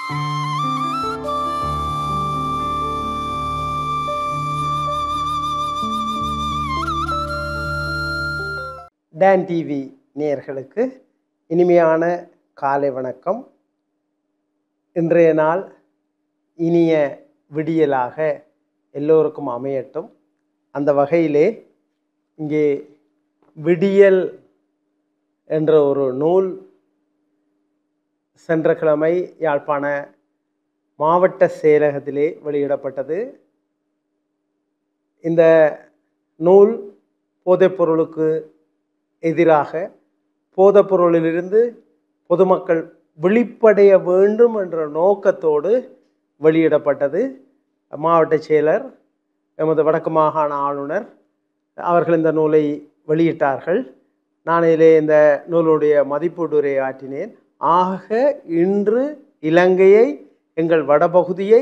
Don TV நேயர்களுக்கு இனிமையான காலை வணக்கம். இன்றைய நாள் இனிய விடியலாக எல்லோருக்கும் அமையட்டும். அந்த வகையிலே இங்கே விடியல் என்ற ஒரு நூல் சென்ற கிழமை யாழ்ப்பாண மாவட்ட செயலகத்திலே வெளியிடப்பட்டது. இந்த நூல் போதைப்பொருளுக்கு எதிராக, போதைப்பொருளிலிருந்து பொதுமக்கள் விழிப்படைய வேண்டும் என்ற நோக்கத்தோடு வெளியிடப்பட்டது. மாவட்ட செயலர், எமது வடக்கு மாகாண ஆளுநர் அவர்கள் இந்த நூலை வெளியிட்டார்கள். நான் இதிலே இந்த நூலுடைய மதிப்பீடுரை ஆற்றினேன். ஆக இன்று இலங்கையை, எங்கள் வடபகுதியை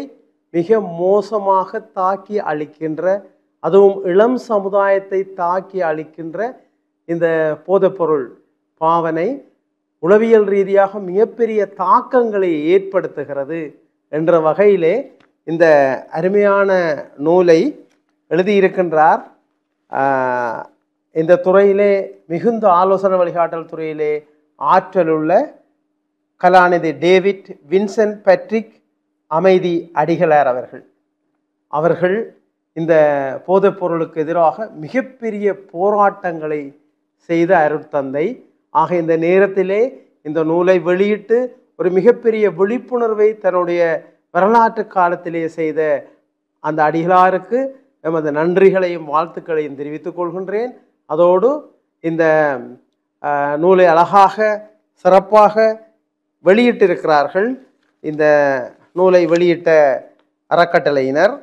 மிக மோசமாக தாக்கி அழிக்கின்ற, அதுவும் இளம் சமுதாயத்தை தாக்கி அழிக்கின்ற இந்த போதைப்பொருள் பாவனை உளவியல் ரீதியாக மிகப்பெரிய தாக்கங்களை ஏற்படுத்துகிறது என்ற வகையிலே இந்த அருமையான நூலை எழுதியிருக்கின்றார். இந்த துறையிலே மிகுந்த ஆலோசனை வழிகாட்டல் துறையிலே ஆற்றலுள்ள கலாநிதி டேவிட் வின்சென்ட் பேட்ரிக் அமைதி அடிகளார் அவர்கள் இந்த போதைப்பொருளுக்கு எதிராக மிகப்பெரிய போராட்டங்களை செய்த அருட்தந்தை. ஆக இந்த நேரத்திலே இந்த நூலை வெளியிட்டு ஒரு மிகப்பெரிய விழிப்புணர்வை தன்னுடைய வரலாற்று காலத்திலே செய்த அந்த அடிகளாருக்கு எமது நன்றிகளையும் வாழ்த்துக்களையும் தெரிவித்துக் கொள்கின்றேன். அதோடு இந்த நூலை அழகாக சிறப்பாக வெளியிட்டிருக்கிறார்கள் இந்த நூலை வெளியிட்ட அறக்கட்டளையினர்.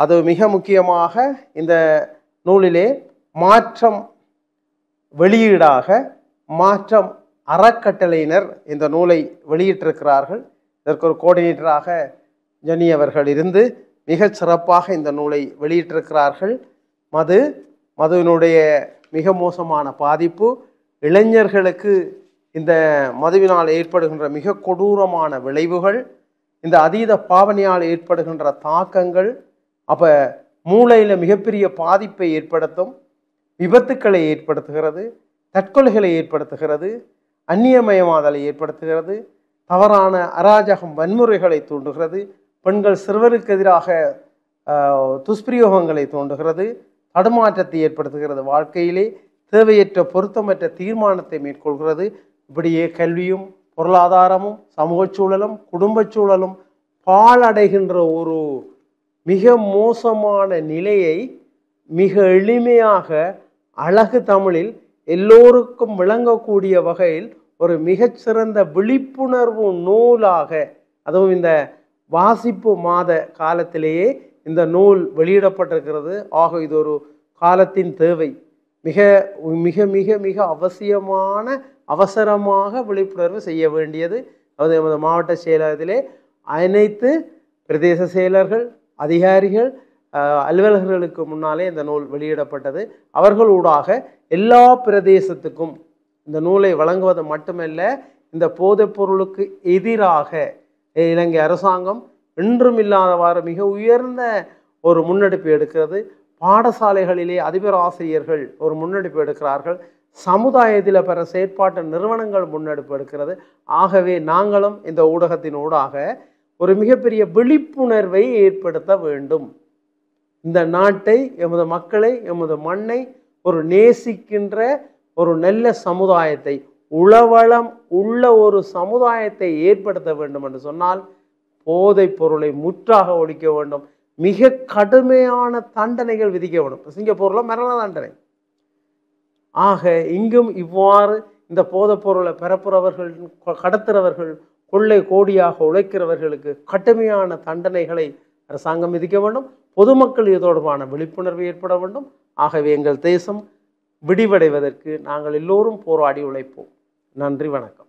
அது மிக முக்கியமாக இந்த நூலிலே மாற்றம் வெளியீடாக மாற்றம் அறக்கட்டளையினர் இந்த நூலை வெளியிட்டிருக்கிறார்கள். இதற்கு ஒரு கோஆர்டினேட்டராக ஜனி அவர்கள் இருந்து மிக சிறப்பாக இந்த நூலை வெளியிட்டிருக்கிறார்கள். மதுவினுடைய மிக மோசமான பாதிப்பு, இளைஞர்களுக்கு இந்த மதுவினால் ஏற்படுகின்ற மிக கொடூரமான விளைவுகள், இந்த அதீத பாவனையால் ஏற்படுகின்ற தாக்கங்கள், அப்போ மூளையில் மிகப்பெரிய பாதிப்பை ஏற்படுத்தும், விபத்துக்களை ஏற்படுத்துகிறது, தற்கொலைகளை ஏற்படுத்துகிறது, அந்நியமயமாதலை ஏற்படுத்துகிறது, தவறான அராஜகம் வன்முறைகளை தூண்டுகிறது, பெண்கள் சிறுவருக்கு எதிராக துஷ்பிரயோகங்களை தூண்டுகிறது, தடுமாற்றத்தை ஏற்படுத்துகிறது, வாழ்க்கையிலே தேவையற்ற பொருத்தமற்ற தீர்மானத்தை மேற்கொள்கிறது. இப்படியே கல்வியும் பொருளாதாரமும் சமூக சூழலும் குடும்ப சூழலும் பாழடைகின்ற ஒரு மிக மோசமான நிலையை மிக எளிமையாக அழகு தமிழில் எல்லோருக்கும் விளங்கக்கூடிய வகையில் ஒரு மிகச்சிறந்த விழிப்புணர்வு நூலாக, அதுவும் இந்த வாசிப்பு மாத காலத்திலேயே இந்த நூல் வெளியிடப்பட்டிருக்கிறது. ஆக இது ஒரு காலத்தின் தேவை, மிக மிக மிக மிக அவசரமாக விழிப்புணர்வு செய்ய வேண்டியது. அது எமது மாவட்ட செயலகத்திலே அனைத்து பிரதேச செயலர்கள், அதிகாரிகள், அலுவலர்களுக்கு முன்னாலே இந்த நூல் வெளியிடப்பட்டது. அவர்களூடாக எல்லா பிரதேசத்துக்கும் இந்த நூலை வழங்குவது மட்டுமல்ல, இந்த போதைப்பொருளுக்கு எதிராக இலங்கை அரசாங்கம் இன்றும் இல்லாதவாறு மிக உயர்ந்த ஒரு முன்னெடுப்பு எடுக்கிறது. பாடசாலைகளிலே அதிபர் ஆசிரியர்கள் ஒரு முன்னெடுப்பு எடுக்கிறார்கள். சமுதாயத்தில் பிற செயற்பாட்டு நிறுவனங்கள் முன்னெடுப்பு எடுக்கிறது. ஆகவே நாங்களும் இந்த ஊடகத்தின் ஊடாக ஒரு மிகப்பெரிய விழிப்புணர்வை ஏற்படுத்த வேண்டும். இந்த நாட்டை, எமது மக்களை, எமது மண்ணை ஒரு நேசிக்கின்ற ஒரு நல்ல சமுதாயத்தை, உளவளம் உள்ள ஒரு சமுதாயத்தை ஏற்படுத்த வேண்டும் என்று சொன்னால் போதைப் பொருளை முற்றாக ஒழிக்க வேண்டும். மிக கடுமையான தண்டனைகள் விதிக்க வேண்டும். சிங்கப்பூரில் மரண தண்டனை. ஆக இங்கும் இவ்வாறு இந்த போதைப் பொருளை பரப்புறவர்கள், கடத்துறவர்கள், கொள்ளை கோடியாக உழைக்கிறவர்களுக்கு கடுமையான தண்டனைகளை அரசாங்கம் விதிக்க வேண்டும். பொதுமக்கள் இது தொடர்பான விழிப்புணர்வு ஏற்பட வேண்டும். ஆகவே எங்கள் தேசம் விடிவடைவதற்கு நாங்கள் எல்லோரும் போராடி உழைப்போம். நன்றி, வணக்கம்.